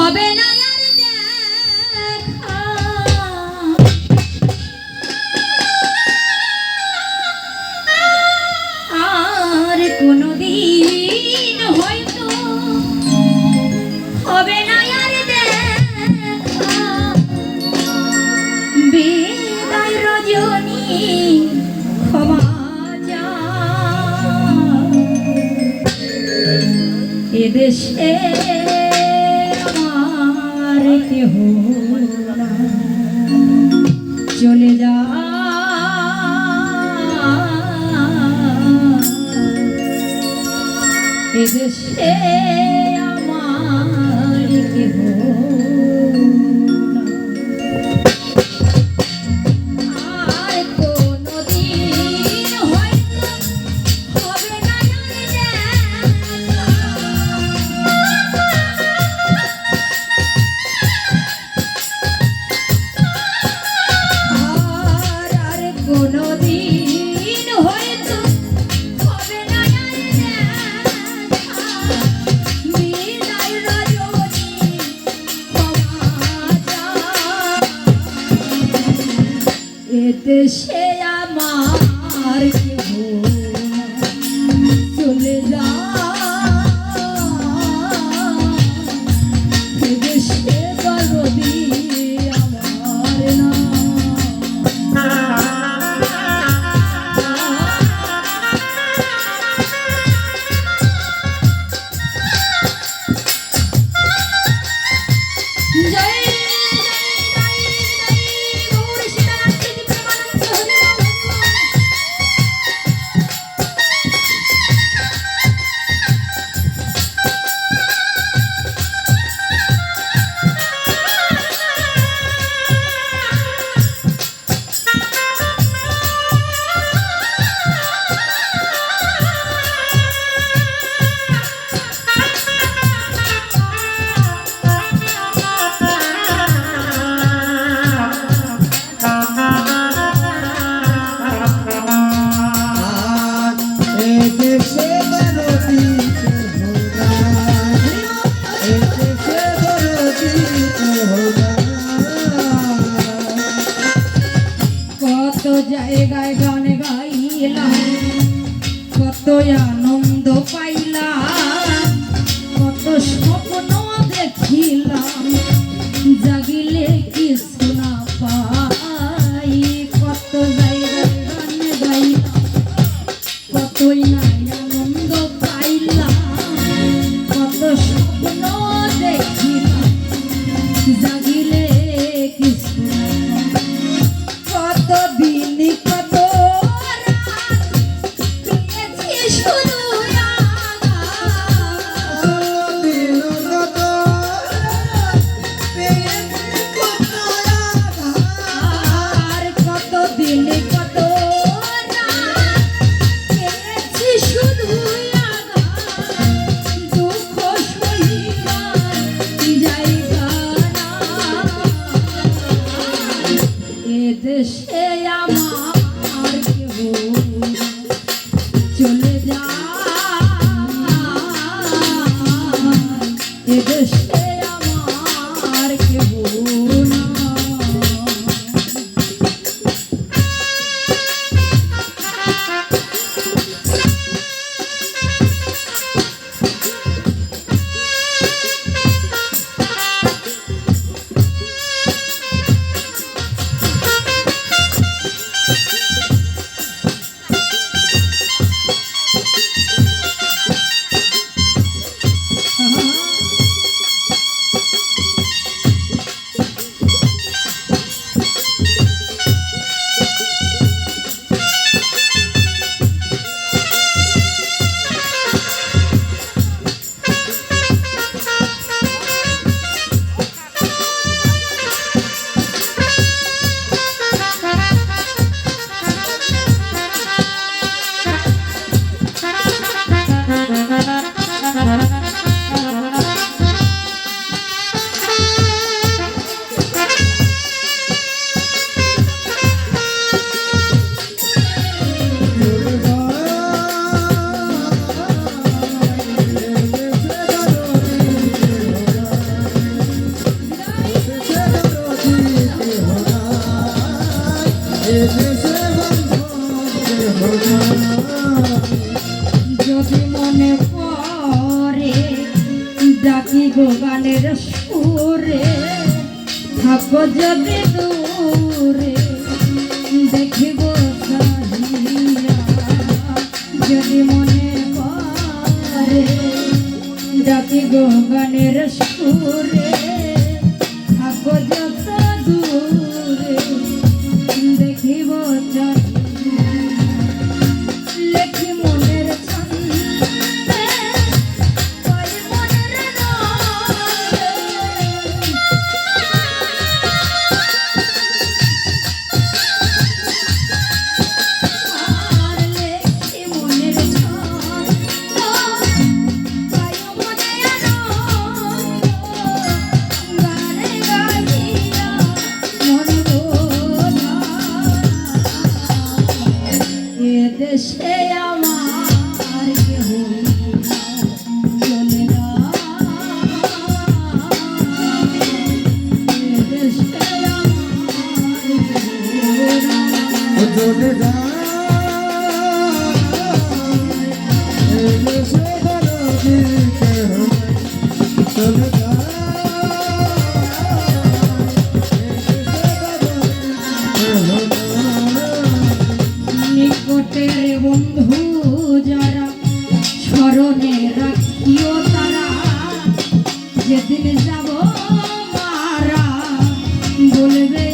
হবে না আর দেখা আর কোনদিন হয়তো হবে না আর দেখা বিদায় রজনী ক্ষমা চা এদেশে আমার কেহ না চলে যা এদেশে আমার কেহ দেশে আমার কেহ চলে যা দেশে দরদি আমার না জায়গায় গান গাইলাম কত আনন্দ পাইলাম কত স্বপ্ন দেখিলাম জাগিলে কিছু না পাই কত জায়গায় গান গাইলাম কতই নাই আনন্দ পাইলাম কত স্বপ্ন দেখিলাম জাগিলে কিছু না কত দিন কত দেশে আমার কেহ চলে যা এদেশে আমার কেহ না গানের সুরে থাকো যদি দূরে দেখিব চাহিয়া যদি মনে করে ডাকি গো গানের সুরে থাকো যত দূরে দেখিব চাহিয়া লেখি মনের ছন্দে কই মনের নামে আর লেখি মনের ছন্দ কই মনে আনন্দ গানে গাইয়া মন বোঝা এ দেশে আমার কেহ চলে না এ দেশে আমার কেহ না চলে যা এই দেশে ভালো দিকে চলে যা নিকটের বন্ধু যারা স্মরণে রাখিও তারা যেদিন যাব মারা বলবে